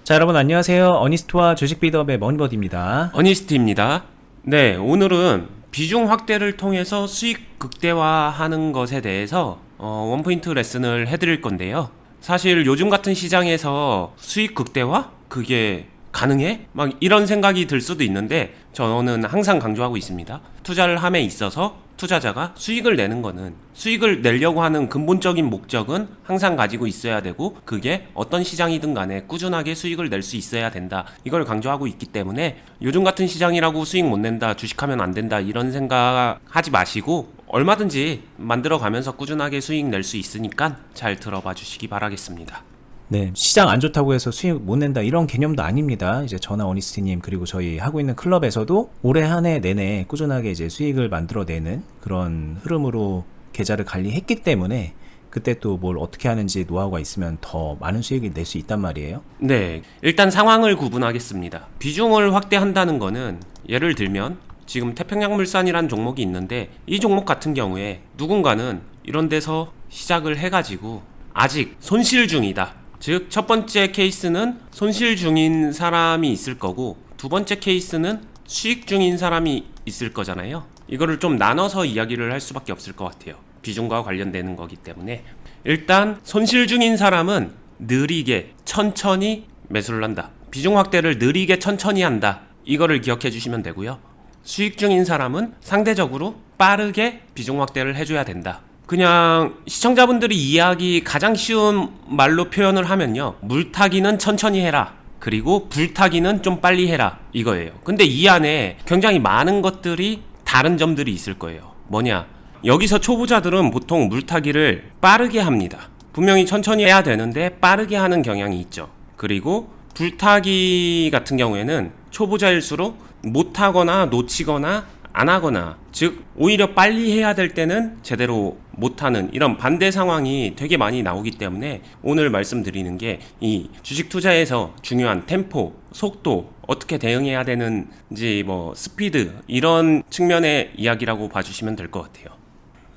자, 여러분 안녕하세요. 어니스트와 주식 비드업의 머니버디입니다. 어니스트입니다. 네, 오늘은 비중 확대를 통해서 수익 극대화하는 것에 대해서 원포인트 레슨을 해드릴 건데요. 사실 요즘 같은 시장에서 수익 극대화? 그게 가능해? 막 이런 생각이 들 수도 있는데 저는 항상 강조하고 있습니다. 투자를 함에 있어서 투자자가 수익을 내는 거는 수익을 내려고 하는 근본적인 목적은 항상 가지고 있어야 되고 그게 어떤 시장이든 간에 꾸준하게 수익을 낼 수 있어야 된다. 이걸 강조하고 있기 때문에 요즘 같은 시장이라고 수익 못 낸다, 주식하면 안 된다 이런 생각 하지 마시고 얼마든지 만들어 가면서 꾸준하게 수익 낼 수 있으니까 잘 들어봐 주시기 바라겠습니다. 네, 시장 안 좋다고 해서 수익 못 낸다 이런 개념도 아닙니다. 이제 저나 어니스트님 그리고 저희 하고 있는 클럽에서도 올해 한 해 내내 꾸준하게 이제 수익을 만들어내는 그런 흐름으로 계좌를 관리했기 때문에 그때 또 뭘 어떻게 하는지 노하우가 있으면 더 많은 수익을 낼 수 있단 말이에요. 네, 일단 상황을 구분하겠습니다. 비중을 확대한다는 거는 예를 들면 지금 태평양물산이라는 종목이 있는데 이 종목 같은 경우에 누군가는 이런 데서 시작을 해가지고 아직 손실 중이다. 즉, 첫 번째 케이스는 손실 중인 사람이 있을 거고 두 번째 케이스는 수익 중인 사람이 있을 거잖아요. 이거를 좀 나눠서 이야기를 할 수밖에 없을 것 같아요. 비중과 관련되는 거기 때문에 일단 손실 중인 사람은 느리게 천천히 매수를 한다. 비중 확대를 느리게 천천히 한다. 이거를 기억해 주시면 되고요. 수익 중인 사람은 상대적으로 빠르게 비중 확대를 해줘야 된다. 그냥 시청자분들이 이해하기 가장 쉬운 말로 표현을 하면요, 물타기는 천천히 해라, 그리고 불타기는 좀 빨리 해라, 이거예요. 근데 이 안에 굉장히 많은 것들이 다른 점들이 있을 거예요. 뭐냐, 여기서 초보자들은 보통 물타기를 빠르게 합니다. 분명히 천천히 해야 되는데 빠르게 하는 경향이 있죠. 그리고 불타기 같은 경우에는 초보자일수록 못하거나 놓치거나 안 하거나, 즉 오히려 빨리 해야 될 때는 제대로 못하는 이런 반대 상황이 되게 많이 나오기 때문에 오늘 말씀드리는 게 이 주식 투자에서 중요한 템포, 속도, 어떻게 대응해야 되는지 뭐 스피드 이런 측면의 이야기라고 봐주시면 될 것 같아요.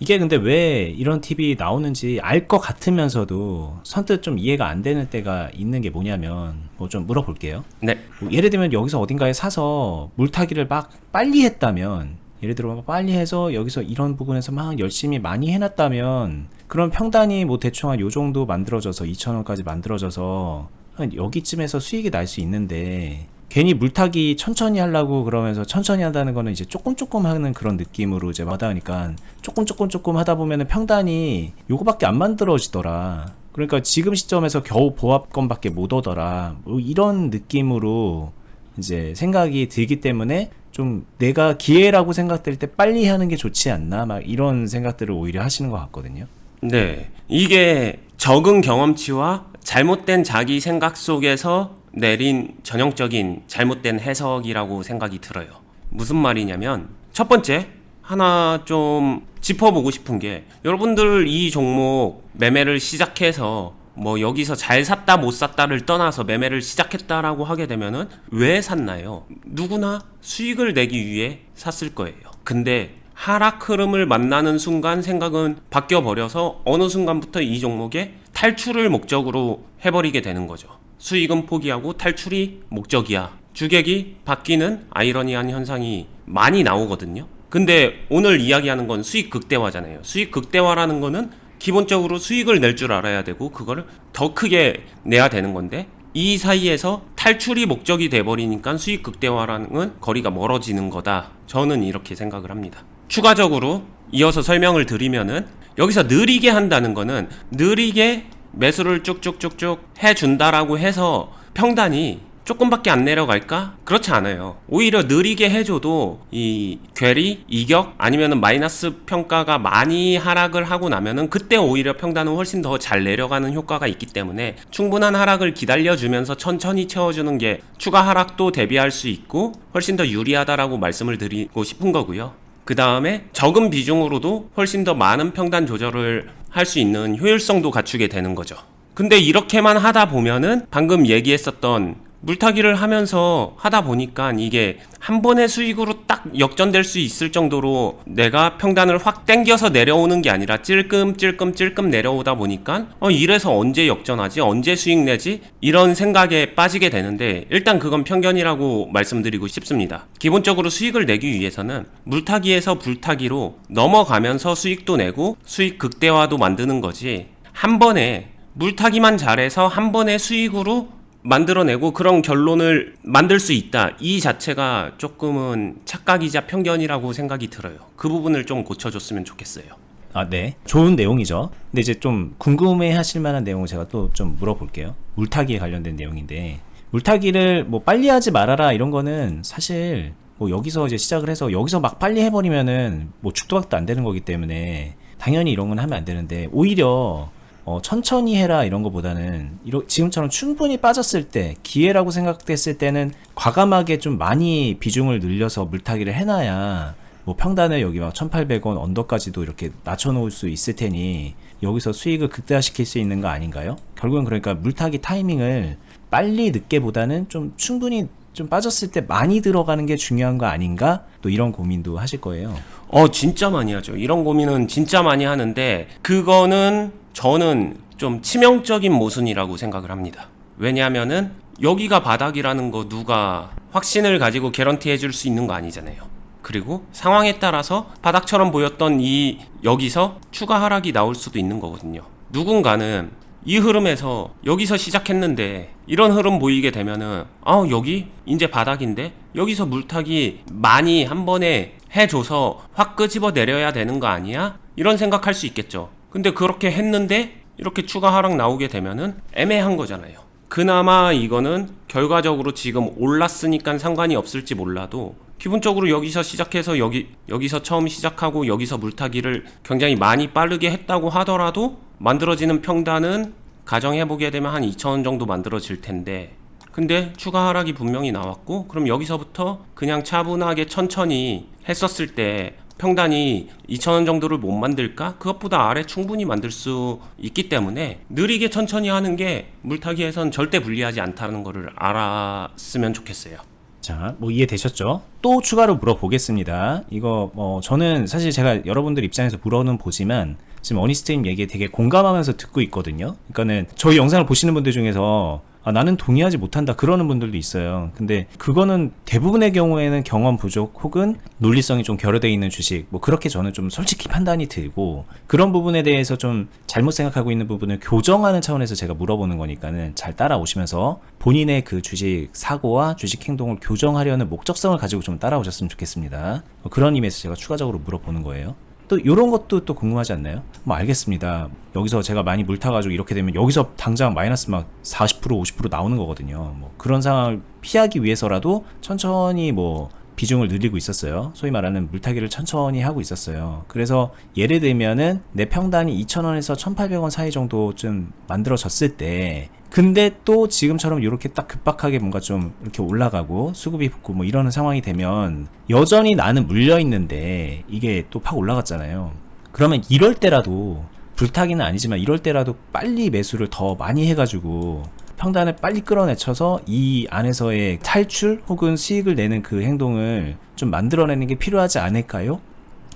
이게 근데 왜 이런 팁이 나오는지 알 것 같으면서도 선뜻 좀 이해가 안 되는 때가 있는 게 뭐냐면 뭐 좀 물어볼게요. 네. 뭐 예를 들면 여기서 어딘가에 사서 물타기를 막 빨리 했다면, 예를 들어 막 빨리 해서 여기서 이런 부분에서 막 열심히 많이 해놨다면 그런 평단이 뭐 대충 한 요 정도 만들어져서 2,000원까지 만들어져서 한 여기쯤에서 수익이 날 수 있는데, 괜히 물타기 천천히 하려고 그러면서 천천히 한다는 거는 이제 조금 하는 그런 느낌으로 이제 하다 보니까 조금 하다 보면은 평단이 요거밖에 안 만들어지더라. 그러니까 지금 시점에서 겨우 보합권밖에 못 오더라. 뭐 이런 느낌으로 이제 생각이 들기 때문에 좀 내가 기회라고 생각될 때 빨리 하는 게 좋지 않나, 막 이런 생각들을 오히려 하시는 것 같거든요. 네. 이게 적은 경험치와 잘못된 자기 생각 속에서 내린 전형적인 잘못된 해석이라고 생각이 들어요. 무슨 말이냐면 첫 번째, 하나 좀 짚어보고 싶은 게, 여러분들 이 종목 매매를 시작해서 뭐 여기서 잘 샀다 못 샀다를 떠나서 매매를 시작했다라고 하게 되면은 왜 샀나요? 누구나 수익을 내기 위해 샀을 거예요. 근데 하락 흐름을 만나는 순간 생각은 바뀌어 버려서 어느 순간부터 이 종목에 탈출을 목적으로 해버리게 되는 거죠. 수익은 포기하고 탈출이 목적이야. 주객이 바뀌는 아이러니한 현상이 많이 나오거든요. 근데 오늘 이야기하는 건 수익 극대화잖아요. 수익 극대화라는 거는 기본적으로 수익을 낼 줄 알아야 되고 그거를 더 크게 내야 되는 건데, 이 사이에서 탈출이 목적이 돼버리니까 수익 극대화라는 건 거리가 멀어지는 거다. 저는 이렇게 생각을 합니다. 추가적으로 이어서 설명을 드리면은, 여기서 느리게 한다는 거는 느리게 매수를 쭉쭉쭉쭉 해준다라고 해서 평단이 조금밖에 안 내려갈까? 그렇지 않아요. 오히려 느리게 해줘도 이 괴리, 이격 아니면은 마이너스 평가가 많이 하락을 하고 나면은 그때 오히려 평단은 훨씬 더 잘 내려가는 효과가 있기 때문에 충분한 하락을 기다려주면서 천천히 채워주는 게 추가 하락도 대비할 수 있고 훨씬 더 유리하다라고 말씀을 드리고 싶은 거고요. 그 다음에 적은 비중으로도 훨씬 더 많은 평단 조절을 할 수 있는 효율성도 갖추게 되는 거죠. 근데 이렇게만 하다 보면은 방금 얘기했었던 물타기를 하면서 하다 보니까 이게 한 번의 수익으로 딱 역전될 수 있을 정도로 내가 평단을 확 땡겨서 내려오는 게 아니라 찔끔 내려오다 보니까 이래서 언제 역전하지? 언제 수익 내지? 이런 생각에 빠지게 되는데, 일단 그건 편견이라고 말씀드리고 싶습니다. 기본적으로 수익을 내기 위해서는 물타기에서 불타기로 넘어가면서 수익도 내고 수익 극대화도 만드는 거지, 한 번에 물타기만 잘해서 한 번의 수익으로 만들어내고 그런 결론을 만들 수 있다, 이 자체가 조금은 착각이자 편견이라고 생각이 들어요. 그 부분을 좀 고쳐줬으면 좋겠어요. 네. 좋은 내용이죠. 근데 이제 좀 궁금해 하실 만한 내용을 제가 또 좀 물어볼게요. 물타기에 관련된 내용인데, 물타기를 뭐 빨리 하지 말아라 이런 거는 사실 뭐 여기서 이제 시작을 해서 여기서 막 빨리 해버리면은 뭐 죽도 박도 안 되는 거기 때문에 당연히 이런 건 하면 안 되는데, 오히려 천천히 해라 이런 거보다는 지금처럼 충분히 빠졌을 때, 기회라고 생각됐을 때는 과감하게 좀 많이 비중을 늘려서 물타기를 해놔야 뭐 평단을 여기 막 1800원 언더까지도 이렇게 낮춰놓을 수 있을 테니 여기서 수익을 극대화시킬 수 있는 거 아닌가요? 결국은 그러니까 물타기 타이밍을 빨리 늦게보다는 좀 충분히 좀 빠졌을 때 많이 들어가는 게 중요한 거 아닌가? 또 이런 고민도 하실 거예요. 진짜 많이 하죠. 이런 고민은 진짜 많이 하는데, 그거는 저는 좀 치명적인 모순이라고 생각을 합니다. 왜냐하면은 여기가 바닥이라는 거 누가 확신을 가지고 개런티 해줄 수 있는 거 아니잖아요. 그리고 상황에 따라서 바닥처럼 보였던 여기서 추가 하락이 나올 수도 있는 거거든요. 누군가는 이 흐름에서 여기서 시작했는데 이런 흐름 보이게 되면은 여기 이제 바닥인데 여기서 물타기 많이 한 번에 해줘서 확 끄집어 내려야 되는 거 아니야? 이런 생각할 수 있겠죠. 근데 그렇게 했는데 이렇게 추가 하락 나오게 되면은 애매한 거잖아요. 그나마 이거는 결과적으로 지금 올랐으니까 상관이 없을지 몰라도, 기본적으로 여기서 시작해서 여기서 처음 시작하고 여기서 물타기를 굉장히 많이 빠르게 했다고 하더라도 만들어지는 평단은 가정해보게 되면 한 2,000원 정도 만들어질 텐데, 근데 추가 하락이 분명히 나왔고, 그럼 여기서부터 그냥 차분하게 천천히 했었을 때 평단이 2,000원 정도를 못 만들까? 그것보다 아래 충분히 만들 수 있기 때문에 느리게 천천히 하는 게 물타기에선 절대 불리하지 않다는 거를 알았으면 좋겠어요. 자, 뭐 이해되셨죠? 또 추가로 물어보겠습니다. 이거 저는 사실 제가 여러분들 입장에서 물어는 보지만 지금 어니스트님 얘기에 되게 공감하면서 듣고 있거든요. 그러니까는 저희 영상을 보시는 분들 중에서 나는 동의하지 못한다 그러는 분들도 있어요. 근데 그거는 대부분의 경우에는 경험 부족 혹은 논리성이 좀 결여되어 있는 주식, 뭐 그렇게 저는 좀 솔직히 판단이 들고, 그런 부분에 대해서 좀 잘못 생각하고 있는 부분을 교정하는 차원에서 제가 물어보는 거니까는 잘 따라오시면서 본인의 그 주식 사고와 주식 행동을 교정하려는 목적성을 가지고 좀 따라오셨으면 좋겠습니다. 그런 의미에서 제가 추가적으로 물어보는 거예요. 또 이런 것도 또 궁금하지 않나요? 뭐 알겠습니다. 여기서 제가 많이 물타가지고 이렇게 되면 여기서 당장 마이너스 막 40% 50% 나오는 거거든요. 뭐 그런 상황을 피하기 위해서라도 천천히 뭐 비중을 늘리고 있었어요. 소위 말하는 물타기를 천천히 하고 있었어요. 그래서 예를 들면은 내 평단이 2,000원에서 1,800원 사이 정도쯤 만들어졌을 때, 근데 또 지금처럼 이렇게 딱 급박하게 뭔가 좀 이렇게 올라가고 수급이 붙고 뭐 이러는 상황이 되면 여전히 나는 물려 있는데 이게 또 팍 올라갔잖아요. 그러면 이럴 때라도, 불타기는 아니지만 이럴 때라도 빨리 매수를 더 많이 해가지고 평단을 빨리 끌어내쳐서 이 안에서의 탈출 혹은 수익을 내는 그 행동을 좀 만들어내는 게 필요하지 않을까요?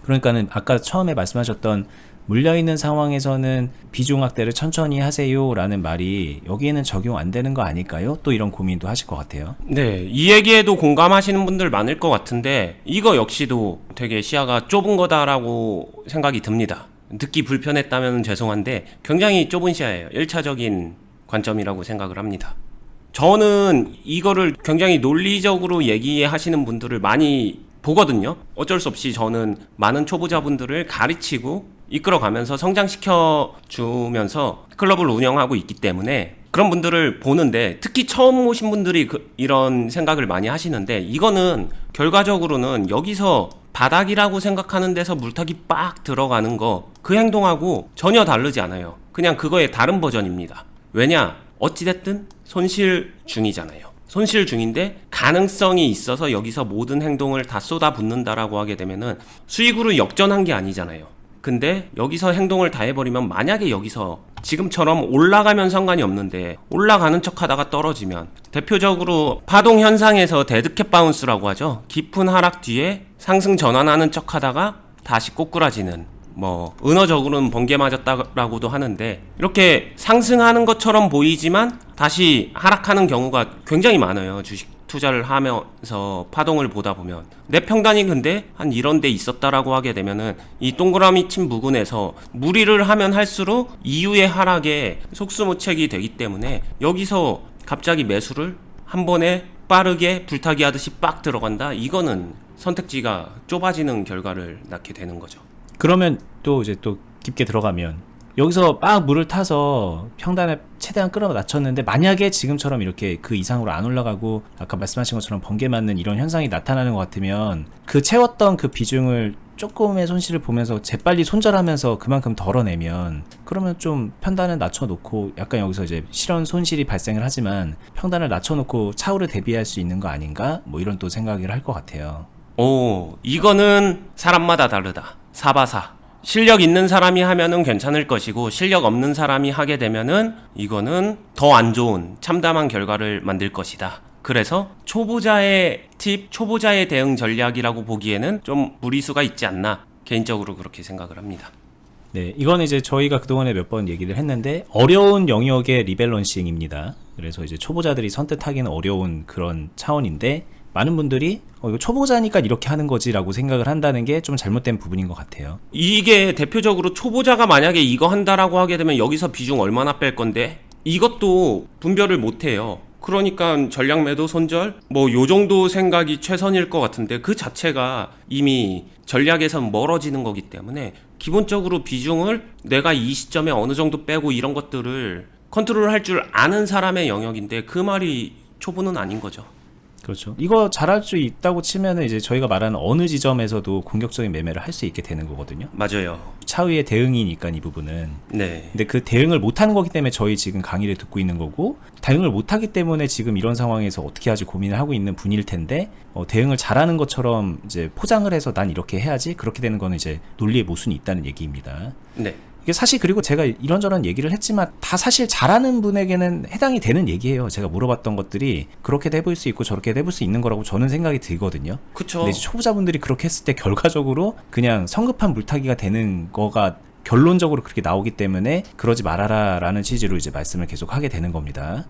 그러니까는 아까 처음에 말씀하셨던 물려있는 상황에서는 비중 확대를 천천히 하세요 라는 말이 여기에는 적용 안 되는 거 아닐까요? 또 이런 고민도 하실 것 같아요. 네, 이 얘기에도 공감하시는 분들 많을 것 같은데, 이거 역시도 되게 시야가 좁은 거다라고 생각이 듭니다. 듣기 불편했다면 죄송한데 굉장히 좁은 시야예요. 1차적인 관점이라고 생각을 합니다. 저는 이거를 굉장히 논리적으로 얘기하시는 분들을 많이 보거든요. 어쩔 수 없이 저는 많은 초보자분들을 가르치고 이끌어가면서 성장시켜 주면서 클럽을 운영하고 있기 때문에 그런 분들을 보는데, 특히 처음 오신 분들이 이런 생각을 많이 하시는데, 이거는 결과적으로는 여기서 바닥이라고 생각하는 데서 물타기 빡 들어가는 거, 그 행동하고 전혀 다르지 않아요. 그냥 그거의 다른 버전입니다. 왜냐? 어찌됐든 손실 중이잖아요. 손실 중인데 가능성이 있어서 여기서 모든 행동을 다 쏟아붓는다라고 하게 되면은 수익으로 역전한 게 아니잖아요. 근데 여기서 행동을 다 해버리면, 만약에 여기서 지금처럼 올라가면 상관이 없는데 올라가는 척 하다가 떨어지면 대표적으로 파동 현상에서 데드캣 바운스라고 하죠. 깊은 하락 뒤에 상승 전환하는 척 하다가 다시 꼬꾸라지는, 뭐 은어적으로는 번개 맞았다라고도 하는데, 이렇게 상승하는 것처럼 보이지만 다시 하락하는 경우가 굉장히 많아요. 주식 투자를 하면서 파동을 보다 보면 내 평단이 근데 한 이런 데 있었다라고 하게 되면은 이 동그라미 친 부근에서 무리를 하면 할수록 이후의 하락에 속수무책이 되기 때문에 여기서 갑자기 매수를 한 번에 빠르게 불타기 하듯이 빡 들어간다, 이거는 선택지가 좁아지는 결과를 낳게 되는 거죠. 그러면 또 이제 또 깊게 들어가면 여기서 막 물을 타서 평단을 최대한 끌어 낮췄는데, 만약에 지금처럼 이렇게 그 이상으로 안 올라가고 아까 말씀하신 것처럼 번개 맞는 이런 현상이 나타나는 것 같으면 그 채웠던 그 비중을 조금의 손실을 보면서 재빨리 손절하면서 그만큼 덜어내면, 그러면 좀 편단을 낮춰놓고 약간 여기서 이제 실현 손실이 발생을 하지만 평단을 낮춰놓고 차후를 대비할 수 있는 거 아닌가, 뭐 이런 또 생각을 할 것 같아요. 오, 이거는 사람마다 다르다. 사바사. 실력 있는 사람이 하면은 괜찮을 것이고 실력 없는 사람이 하게 되면은 이거는 더 안 좋은 참담한 결과를 만들 것이다. 그래서 초보자의 팁, 초보자의 대응 전략이라고 보기에는 좀 무리수가 있지 않나, 개인적으로 그렇게 생각을 합니다. 네, 이건 이제 저희가 그동안에 몇 번 얘기를 했는데 어려운 영역의 리밸런싱입니다. 그래서 이제 초보자들이 선뜻하기는 어려운 그런 차원인데, 많은 분들이 이거 초보자니까 이렇게 하는 거지라고 생각을 한다는 게 좀 잘못된 부분인 것 같아요. 이게 대표적으로 초보자가 만약에 이거 한다라고 하게 되면 여기서 비중 얼마나 뺄 건데, 이것도 분별을 못 해요. 그러니까 전략 매도 손절 뭐 요 정도 생각이 최선일 것 같은데, 그 자체가 이미 전략에선 멀어지는 거기 때문에 기본적으로 비중을 내가 이 시점에 어느 정도 빼고 이런 것들을 컨트롤할 줄 아는 사람의 영역인데, 그 말이 초보는 아닌 거죠. 그렇죠. 이거 잘할 수 있다고 치면은 이제 저희가 말하는 어느 지점에서도 공격적인 매매를 할 수 있게 되는 거거든요. 맞아요. 차후의 대응이니까 이 부분은. 네. 근데 그 대응을 못하는 거기 때문에 저희 지금 강의를 듣고 있는 거고, 대응을 못하기 때문에 지금 이런 상황에서 어떻게 하지 고민을 하고 있는 분일 텐데, 대응을 잘하는 것처럼 이제 포장을 해서 난 이렇게 해야지, 그렇게 되는 거는 이제 논리의 모순이 있다는 얘기입니다. 네. 이게 사실, 그리고 제가 이런저런 얘기를 했지만 다 사실 잘하는 분에게는 해당이 되는 얘기예요. 제가 물어봤던 것들이 그렇게도 해볼 수 있고 저렇게도 해볼 수 있는 거라고 저는 생각이 들거든요. 그쵸. 근데 이제 초보자분들이 그렇게 했을 때 결과적으로 그냥 성급한 물타기가 되는 거가 결론적으로 그렇게 나오기 때문에 그러지 말아라 라는 취지로 이제 말씀을 계속 하게 되는 겁니다.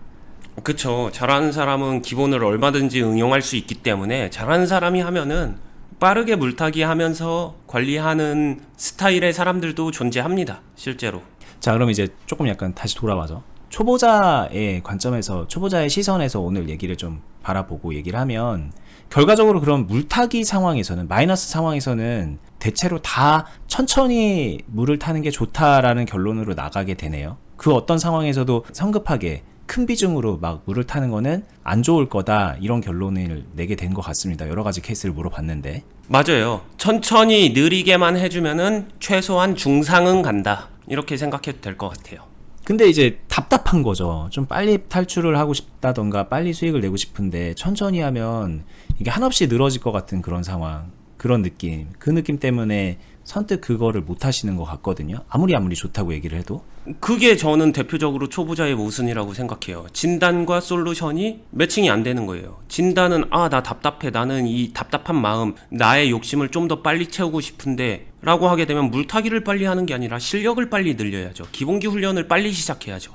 그쵸. 잘하는 사람은 기본을 얼마든지 응용할 수 있기 때문에 잘하는 사람이 하면은 빠르게 물타기 하면서 관리하는 스타일의 사람들도 존재합니다. 실제로. 자, 그럼 이제 조금 약간 다시 돌아와서 초보자의 관점에서, 초보자의 시선에서 오늘 얘기를 좀 바라보고 얘기를 하면, 결과적으로 그런 물타기 상황에서는, 마이너스 상황에서는 대체로 다 천천히 물을 타는 게 좋다라는 결론으로 나가게 되네요. 그 어떤 상황에서도 성급하게 큰 비중으로 막 물을 타는 거는 안 좋을 거다, 이런 결론을 내게 된 것 같습니다. 여러 가지 케이스를 물어봤는데. 맞아요. 천천히 느리게만 해주면은 최소한 중상은 간다, 이렇게 생각해도 될 것 같아요. 근데 이제 답답한 거죠. 좀 빨리 탈출을 하고 싶다던가 빨리 수익을 내고 싶은데 천천히 하면 이게 한없이 늘어질 것 같은 그런 상황, 그런 느낌, 그 느낌 때문에 선뜻 그거를 못 하시는 것 같거든요. 아무리 좋다고 얘기를 해도. 그게 저는 대표적으로 초보자의 모순이라고 생각해요. 진단과 솔루션이 매칭이 안 되는 거예요. 진단은 나 답답해, 나는 이 답답한 마음, 나의 욕심을 좀 더 빨리 채우고 싶은데 라고 하게 되면 물타기를 빨리 하는 게 아니라 실력을 빨리 늘려야죠. 기본기 훈련을 빨리 시작해야죠.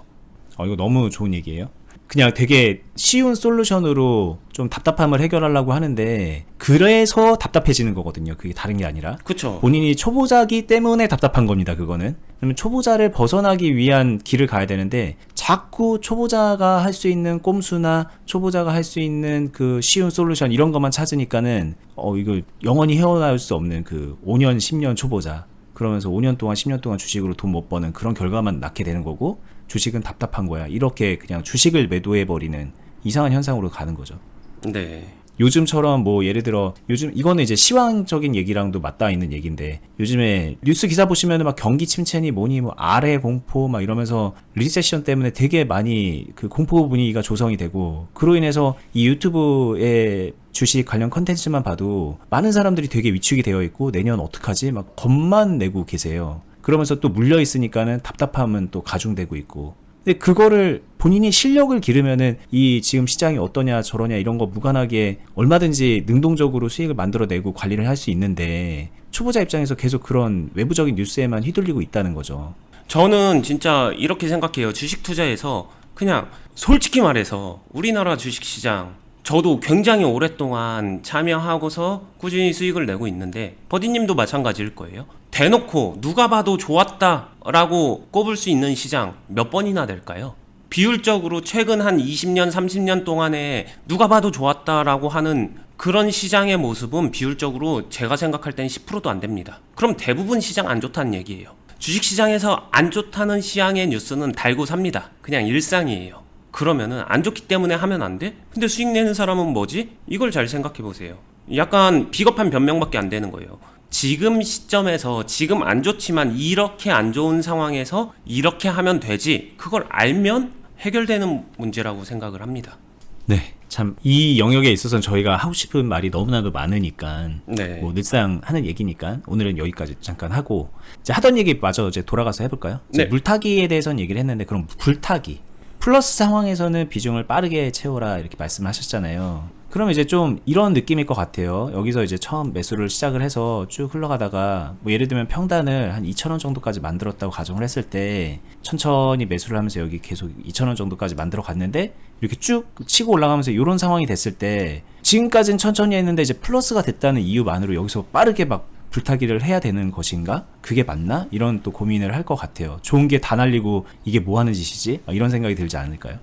이거 너무 좋은 얘기예요. 그냥 되게 쉬운 솔루션으로 좀 답답함을 해결하려고 하는데, 그래서 답답해지는 거거든요. 그게 다른 게 아니라. 그쵸. 본인이 초보자기 때문에 답답한 겁니다. 그거는. 그러면 초보자를 벗어나기 위한 길을 가야 되는데, 자꾸 초보자가 할 수 있는 꼼수나 초보자가 할 수 있는 그 쉬운 솔루션 이런 것만 찾으니까는 이거 영원히 헤어나올 수 없는 그 5년 10년 초보자, 그러면서 5년 동안 10년 동안 주식으로 돈 못 버는 그런 결과만 낳게 되는 거고, 주식은 답답한 거야, 이렇게 그냥 주식을 매도해버리는 이상한 현상으로 가는 거죠. 네. 요즘처럼 뭐 예를 들어, 요즘 이거는 이제 시황적인 얘기랑도 맞닿아 있는 얘기인데, 요즘에 뉴스 기사 보시면은 막 경기 침체니 뭐니 뭐 아래 공포 막 이러면서 리세션 때문에 되게 많이 그 공포 분위기가 조성이 되고, 그로 인해서 이 유튜브에 주식 관련 컨텐츠만 봐도 많은 사람들이 되게 위축이 되어 있고, 내년 어떡하지 막 겁만 내고 계세요. 그러면서 또 물려 있으니까는 답답함은 또 가중되고 있고. 근데 그거를 본인이 실력을 기르면은 이 지금 시장이 어떠냐 저러냐 이런 거 무관하게 얼마든지 능동적으로 수익을 만들어내고 관리를 할 수 있는데 초보자 입장에서 계속 그런 외부적인 뉴스에만 휘둘리고 있다는 거죠. 저는 진짜 이렇게 생각해요. 주식 투자에서 그냥 솔직히 말해서 우리나라 주식시장 저도 굉장히 오랫동안 참여하고서 꾸준히 수익을 내고 있는데 버디님도 마찬가지일 거예요. 대놓고 누가 봐도 좋았다라고 꼽을 수 있는 시장 몇 번이나 될까요? 비율적으로 최근 한 20년, 30년 동안에 누가 봐도 좋았다라고 하는 그런 시장의 모습은 비율적으로 제가 생각할 땐 10%도 안 됩니다. 그럼 대부분 시장 안 좋다는 얘기예요. 주식시장에서 안 좋다는 시향의 뉴스는 달고 삽니다. 그냥 일상이에요. 그러면은 안 좋기 때문에 하면 안 돼? 근데 수익 내는 사람은 뭐지? 이걸 잘 생각해 보세요. 약간 비겁한 변명밖에 안 되는 거예요. 지금 시점에서 지금 안 좋지만 이렇게 안 좋은 상황에서 이렇게 하면 되지. 그걸 알면 해결되는 문제라고 생각을 합니다. 네. 참 이 영역에 있어서는 저희가 하고 싶은 말이 너무나도 많으니까 네. 뭐 늘상 하는 얘기니까 오늘은 여기까지 잠깐 하고 이제 하던 얘기 마저 이제 돌아가서 해볼까요? 이제 네. 물타기에 대해서는 얘기를 했는데 그럼 불타기 플러스 상황에서는 비중을 빠르게 채워라 이렇게 말씀하셨잖아요. 그럼 이제 좀 이런 느낌일 것 같아요. 여기서 이제 처음 매수를 시작을 해서 쭉 흘러가다가 뭐 예를 들면 평단을 한 2,000원 정도까지 만들었다고 가정을 했을 때 천천히 매수를 하면서 여기 계속 2,000원 정도까지 만들어 갔는데 이렇게 쭉 치고 올라가면서 이런 상황이 됐을 때 지금까지는 천천히 했는데 이제 플러스가 됐다는 이유만으로 여기서 빠르게 막 불타기를 해야 되는 것인가? 그게 맞나? 이런 또 고민을 할 것 같아요. 좋은 게 다 날리고 이게 뭐 하는 짓이지? 이런 생각이 들지 않을까요?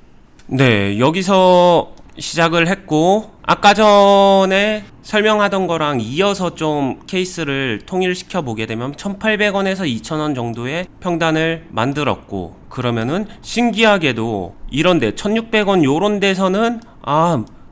네, 여기서 시작을 했고 아까 전에 설명하던 거랑 이어서 좀 케이스를 통일시켜 보게 되면 1,800원에서 2,000원 정도의 평단을 만들었고 그러면은 신기하게도 이런데 1,600원 요런 데서는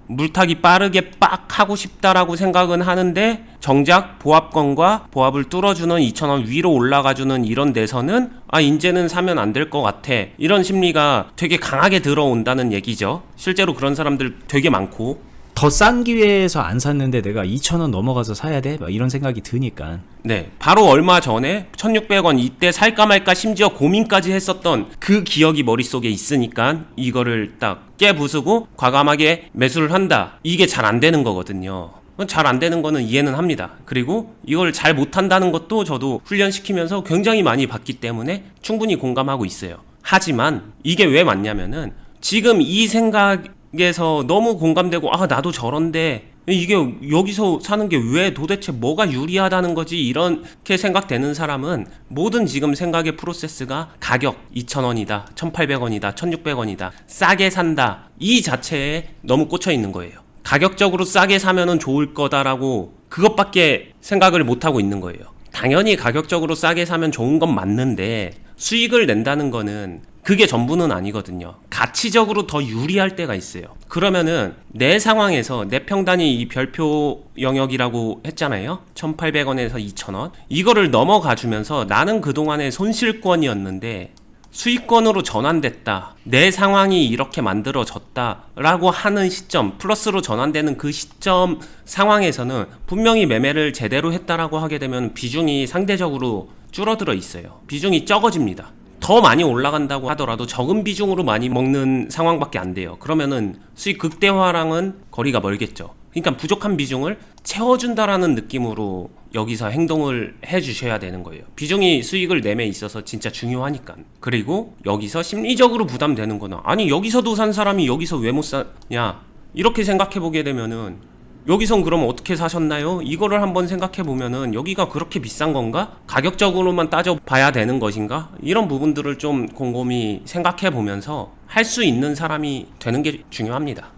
물타기 빠르게 빡 하고 싶다라고 생각은 하는데 정작 보합권과 보합을 뚫어주는 2,000원 위로 올라가주는 이런 데서는 이제는 사면 안 될 것 같아 이런 심리가 되게 강하게 들어온다는 얘기죠. 실제로 그런 사람들 되게 많고 더 싼 기회에서 안 샀는데 내가 2,000원 넘어가서 사야 돼? 막 이런 생각이 드니까. 네, 바로 얼마 전에 1,600원 이때 살까 말까 심지어 고민까지 했었던 그 기억이 머릿속에 있으니까 이거를 딱 깨부수고 과감하게 매수를 한다. 이게 잘 안 되는 거거든요. 잘 안 되는 거는 이해는 합니다. 그리고 이걸 잘 못한다는 것도 저도 훈련시키면서 굉장히 많이 봤기 때문에 충분히 공감하고 있어요. 하지만 이게 왜 맞냐면은 지금 이 생각에서 너무 공감되고 나도 저런데 이게 여기서 사는 게 왜 도대체 뭐가 유리하다는 거지 이렇게 생각되는 사람은 모든 지금 생각의 프로세스가 가격 2,000원이다 1,800원이다 1,600원이다 싸게 산다 이 자체에 너무 꽂혀 있는 거예요. 가격적으로 싸게 사면은 좋을 거다라고 그것밖에 생각을 못하고 있는 거예요. 당연히 가격적으로 싸게 사면 좋은 건 맞는데 수익을 낸다는 거는 그게 전부는 아니거든요. 가치적으로 더 유리할 때가 있어요. 그러면은 내 상황에서 내 평단이 이 별표 영역이라고 했잖아요. 1,800원에서 2,000원. 이거를 넘어가 주면서 나는 그동안의 손실권이었는데 수익권으로 전환됐다. 내 상황이 이렇게 만들어졌다. 라고 하는 시점, 플러스로 전환되는 그 시점 상황에서는 분명히 매매를 제대로 했다라고 하게 되면 비중이 상대적으로 줄어들어 있어요. 비중이 적어집니다. 더 많이 올라간다고 하더라도 적은 비중으로 많이 먹는 상황밖에 안 돼요. 그러면은 수익 극대화랑은 거리가 멀겠죠. 그러니까 부족한 비중을 채워준다라는 느낌으로 여기서 행동을 해주셔야 되는 거예요. 비중이 수익을 내매 있어서 진짜 중요하니까. 그리고 여기서 심리적으로 부담되는 거는 여기서도 산 사람이 여기서 왜 못 사냐 이렇게 생각해보게 되면은 여기선 그럼 어떻게 사셨나요? 이거를 한번 생각해보면은 여기가 그렇게 비싼 건가? 가격적으로만 따져봐야 되는 것인가? 이런 부분들을 좀 곰곰이 생각해보면서 할 수 있는 사람이 되는 게 중요합니다.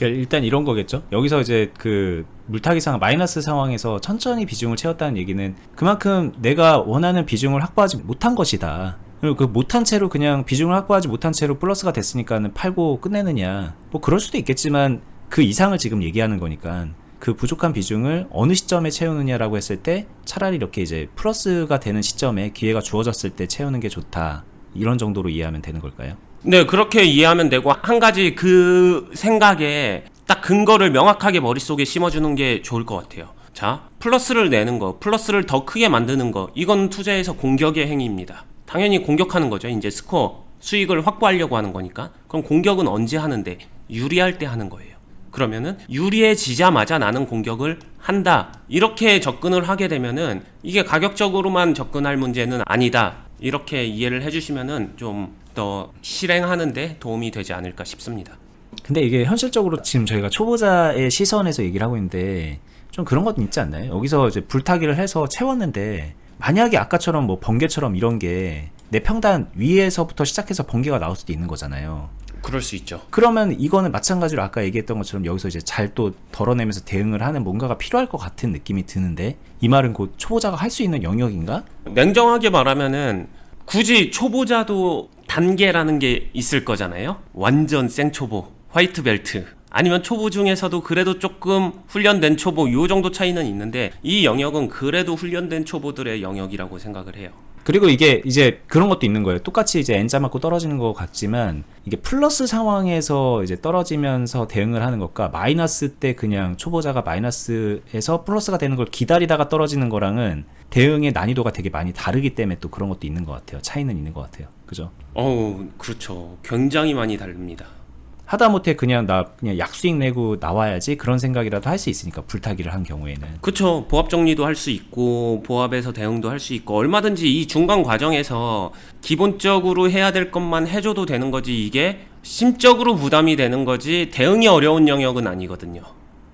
일단 이런 거겠죠. 여기서 이제 그 물타기 상황 마이너스 상황에서 천천히 비중을 채웠다는 얘기는 그만큼 내가 원하는 비중을 확보하지 못한 것이다. 그리고 그 못한 채로 그냥 비중을 확보하지 못한 채로 플러스가 됐으니까는 팔고 끝내느냐 뭐 그럴 수도 있겠지만 그 이상을 지금 얘기하는 거니까 그 부족한 비중을 어느 시점에 채우느냐라고 했을 때 차라리 이렇게 이제 플러스가 되는 시점에 기회가 주어졌을 때 채우는 게 좋다 이런 정도로 이해하면 되는 걸까요? 네, 그렇게 이해하면 되고 한 가지 그 생각에 딱 근거를 명확하게 머릿속에 심어주는 게 좋을 것 같아요. 자, 플러스를 내는 거, 플러스를 더 크게 만드는 거, 이건 투자에서 공격의 행위입니다. 당연히 공격하는 거죠. 이제 스코어, 수익을 확보하려고 하는 거니까. 그럼 공격은 언제 하는데? 유리할 때 하는 거예요. 그러면은 유리해지자마자 나는 공격을 한다, 이렇게 접근을 하게 되면은 이게 가격적으로만 접근할 문제는 아니다, 이렇게 이해를 해주시면은 좀 더 실행하는데 도움이 되지 않을까 싶습니다. 근데 이게 현실적으로 지금 저희가 초보자의 시선에서 얘기를 하고 있는데 좀 그런 것도 있지 않나요? 여기서 이제 불타기를 해서 채웠는데 만약에 아까처럼 뭐 번개처럼 이런 게 내 평단 위에서부터 시작해서 번개가 나올 수도 있는 거잖아요. 그럴 수 있죠. 그러면 이거는 마찬가지로 아까 얘기했던 것처럼 여기서 이제 잘 또 덜어내면서 대응을 하는 뭔가가 필요할 것 같은 느낌이 드는데, 이 말은 곧 초보자가 할 수 있는 영역인가? 냉정하게 말하면은 굳이 초보자도 단계라는 게 있을 거잖아요. 완전 생초보, 화이트 벨트, 아니면 초보 중에서도 그래도 조금 훈련된 초보, 요 정도 차이는 있는데 이 영역은 그래도 훈련된 초보들의 영역이라고 생각을 해요. 그리고 이게 이제 그런 것도 있는 거예요. 똑같이 이제 N자 맞고 떨어지는 것 같지만 이게 플러스 상황에서 이제 떨어지면서 대응을 하는 것과 마이너스 때 그냥 초보자가 마이너스에서 플러스가 되는 걸 기다리다가 떨어지는 거랑은 대응의 난이도가 되게 많이 다르기 때문에 또 그런 것도 있는 것 같아요. 차이는 있는 것 같아요. 그죠? 그렇죠. 굉장히 많이 다릅니다. 하다못해 그냥 나 그냥 약수익 내고 나와야지 그런 생각이라도 할 수 있으니까, 불타기를 한 경우에는. 그쵸. 보합 정리도 할 수 있고 보합에서 대응도 할 수 있고 얼마든지 이 중간 과정에서 기본적으로 해야 될 것만 해줘도 되는 거지, 이게 심적으로 부담이 되는 거지 대응이 어려운 영역은 아니거든요.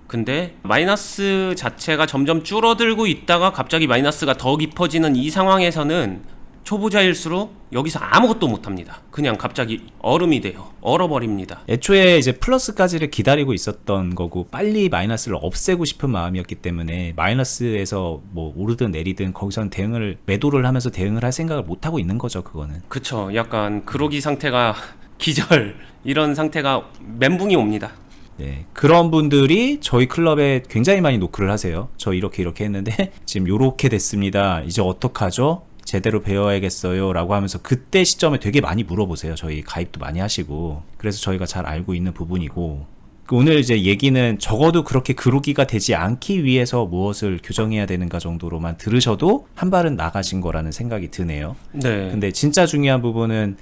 근데 마이너스 자체가 점점 줄어들고 있다가 갑자기 마이너스가 더 깊어지는 이 상황에서는 초보자일수록 여기서 아무것도 못합니다. 그냥 갑자기 얼음이 돼요. 얼어버립니다. 애초에 이제 플러스까지를 기다리고 있었던 거고 빨리 마이너스를 없애고 싶은 마음이었기 때문에 마이너스에서 뭐 오르든 내리든 거기선 대응을, 매도를 하면서 대응을 할 생각을 못 하고 있는 거죠. 그거는. 그쵸. 약간 그러기 상태가 기절, 이런 상태가 멘붕이 옵니다. 네, 그런 분들이 저희 클럽에 굉장히 많이 노크를 하세요. 저 이렇게 했는데 지금 요렇게 됐습니다. 이제 어떡하죠? 제대로 배워야겠어요 라고 하면서 그때 시점에 되게 많이 물어보세요. 저희 가입도 많이 하시고. 그래서 저희가 잘 알고 있는 부분이고, 오늘 이제 얘기는 적어도 그렇게 그루기가 되지 않기 위해서 무엇을 교정해야 되는가 정도로만 들으셔도 한 발은 나가신 거라는 생각이 드네요. 네. 근데 진짜 중요한 부분은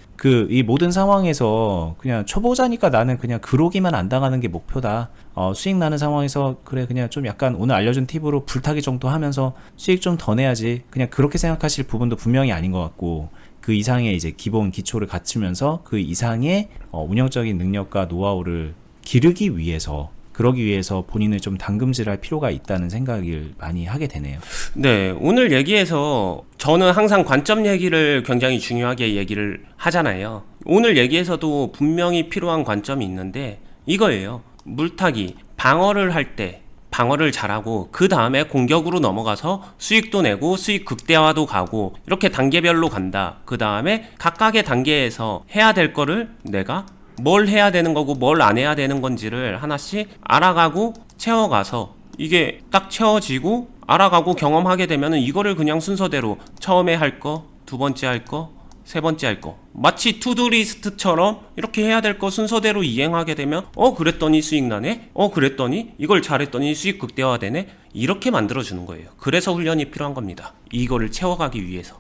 이 모든 상황에서 그냥 초보자니까 나는 그냥 그러기만 안 당하는 게 목표다. 수익 나는 상황에서 그래 그냥 좀 약간 오늘 알려준 팁으로 불타기 정도 하면서 수익 좀 더 내야지. 그냥 그렇게 생각하실 부분도 분명히 아닌 것 같고, 그 이상의 이제 기본 기초를 갖추면서 그 이상의 운영적인 능력과 노하우를 기르기 위해서, 그러기 위해서 본인을 좀 담금질할 필요가 있다는 생각을 많이 하게 되네요. 네, 오늘 얘기에서 저는 항상 관점 얘기를 굉장히 중요하게 얘기를 하잖아요. 오늘 얘기에서도 분명히 필요한 관점이 있는데 이거예요. 물타기, 방어를 할 때 방어를 잘하고 그 다음에 공격으로 넘어가서 수익도 내고 수익 극대화도 가고 이렇게 단계별로 간다. 그 다음에 각각의 단계에서 해야 될 거를 내가 뭘 해야 되는 거고 뭘 안 해야 되는 건지를 하나씩 알아가고 채워가서, 이게 딱 채워지고 알아가고 경험하게 되면은 이거를 그냥 순서대로 처음에 할 거, 두 번째 할 거, 세 번째 할 거, 마치 투두리스트처럼 이렇게 해야 될 거 순서대로 이행하게 되면 그랬더니 수익 나네, 그랬더니 이걸 잘했더니 수익 극대화되네, 이렇게 만들어주는 거예요. 그래서 훈련이 필요한 겁니다. 이거를 채워가기 위해서.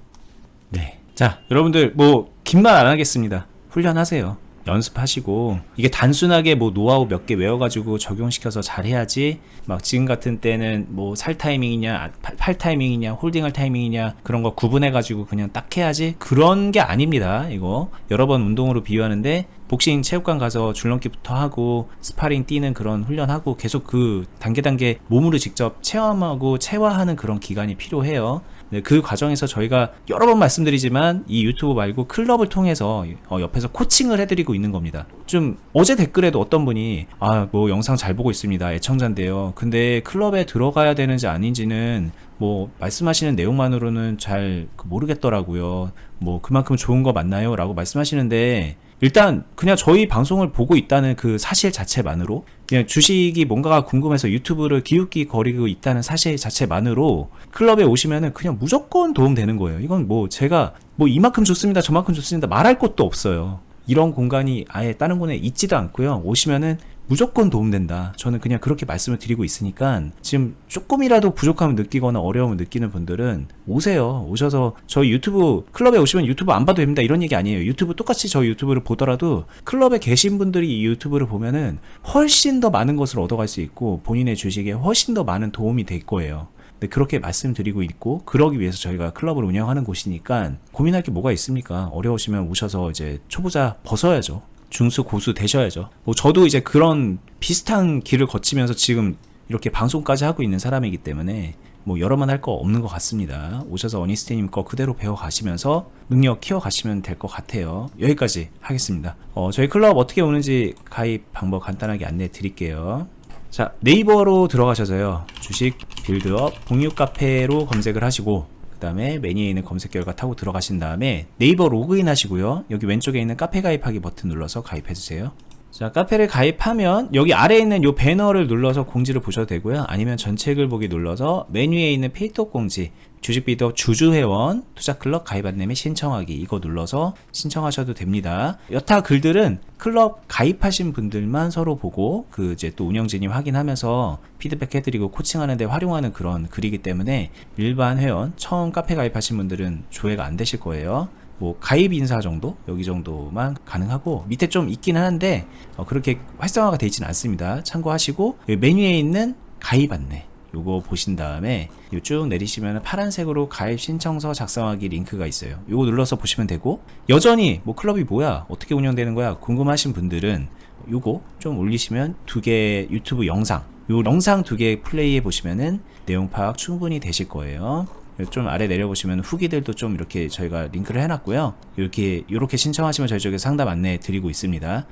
네, 자 여러분들 뭐 긴 말 안 하겠습니다. 훈련하세요. 연습하시고, 이게 단순하게 뭐 노하우 몇 개 외워가지고 적용시켜서 잘해야지, 막 지금 같은 때는 뭐 살 타이밍이냐 팔 타이밍이냐 홀딩할 타이밍이냐 그런 거 구분해가지고 그냥 딱 해야지, 그런 게 아닙니다. 이거 여러 번 운동으로 비유하는데 복싱 체육관 가서 줄넘기부터 하고 스파링 뛰는 그런 훈련하고 계속 그 단계 몸으로 직접 체험하고 체화하는 그런 기간이 필요해요. 네, 그 과정에서 저희가 여러 번 말씀드리지만 이 유튜브 말고 클럽을 통해서 옆에서 코칭을 해드리고 있는 겁니다. 좀 어제 댓글에도 어떤 분이 뭐 영상 잘 보고 있습니다. 애청자인데요. 근데 클럽에 들어가야 되는지 아닌지는 뭐 말씀하시는 내용만으로는 잘 모르겠더라고요. 뭐 그만큼 좋은 거 맞나요? 라고 말씀하시는데, 일단 그냥 저희 방송을 보고 있다는 그 사실 자체만으로, 그냥 주식이 뭔가가 궁금해서 유튜브를 기웃기 거리고 있다는 사실 자체만으로 클럽에 오시면은 그냥 무조건 도움되는 거예요. 이건 뭐 제가 뭐 이만큼 좋습니다, 저만큼 좋습니다 말할 것도 없어요. 이런 공간이 아예 다른 곳에 있지도 않고요. 오시면은 무조건 도움된다. 저는 그냥 그렇게 말씀을 드리고 있으니까 지금 조금이라도 부족함을 느끼거나 어려움을 느끼는 분들은 오세요. 오셔서 저희 유튜브 클럽에 오시면 유튜브 안 봐도 됩니다. 이런 얘기 아니에요. 유튜브 똑같이 저희 유튜브를 보더라도 클럽에 계신 분들이 이 유튜브를 보면은 훨씬 더 많은 것을 얻어갈 수 있고 본인의 주식에 훨씬 더 많은 도움이 될 거예요. 근데 그렇게 말씀드리고 있고 그러기 위해서 저희가 클럽을 운영하는 곳이니까 고민할 게 뭐가 있습니까? 어려우시면 오셔서 이제 초보자 벗어야죠. 중수 고수 되셔야죠. 뭐 저도 이제 그런 비슷한 길을 거치면서 지금 이렇게 방송까지 하고 있는 사람이기 때문에 뭐 여러만 할 거 없는 것 같습니다. 오셔서 어니스테님 거 그대로 배워가시면서 능력 키워가시면 될 것 같아요. 여기까지 하겠습니다. 저희 클럽 어떻게 오는지 가입 방법 간단하게 안내해 드릴게요. 자, 네이버로 들어가셔서요. 주식 빌드업 공유 카페로 검색을 하시고 그 다음에 메뉴에 있는 검색 결과 타고 들어가신 다음에 네이버 로그인 하시고요. 여기 왼쪽에 있는 카페 가입하기 버튼 눌러서 가입해주세요. 자, 카페를 가입하면 여기 아래에 있는 요 배너를 눌러서 공지를 보셔도 되고요. 아니면 전체 글 보기 눌러서 메뉴에 있는 페이톡 공지 주식 빌드업 주주회원 투자클럽 가입 안내 및 신청하기 이거 눌러서 신청하셔도 됩니다. 여타 글들은 클럽 가입하신 분들만 서로 보고 그 이제 또 운영진이 확인하면서 피드백 해드리고 코칭하는 데 활용하는 그런 글이기 때문에 일반 회원 처음 카페 가입하신 분들은 조회가 안 되실 거예요. 뭐 가입 인사 정도 여기 정도만 가능하고 밑에 좀 있긴 하는데 그렇게 활성화가 되어 있지는 않습니다. 참고하시고 여기 메뉴에 있는 가입 안내 요거 보신 다음에 요 쭉 내리시면 파란색으로 가입 신청서 작성하기 링크가 있어요. 요거 눌러서 보시면 되고 여전히 뭐 클럽이 뭐야 어떻게 운영되는 거야 궁금하신 분들은 요거 좀 올리시면 2개 유튜브 영상 요 영상 2개 플레이해 보시면은 내용 파악 충분히 되실 거예요. 좀 아래 내려보시면 후기들도 좀 이렇게 저희가 링크를 해놨고요. 이렇게 신청하시면 저희 쪽에 상담 안내 드리고 있습니다.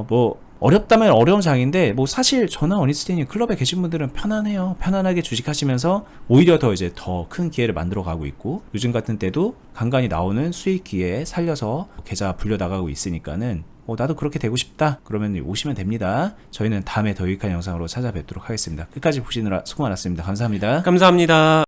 뭐 어렵다면 어려운 장인데 뭐 사실 저나 어니스테님 클럽에 계신 분들은 편안해요. 편안하게 주식하시면서 오히려 더 이제 더 큰 기회를 만들어 가고 있고 요즘 같은 때도 간간히 나오는 수익 기회에 살려서 계좌 불려 나가고 있으니까는 나도 그렇게 되고 싶다 그러면 오시면 됩니다. 저희는 다음에 더 유익한 영상으로 찾아뵙도록 하겠습니다. 끝까지 보시느라 수고 많았습니다. 감사합니다. 감사합니다.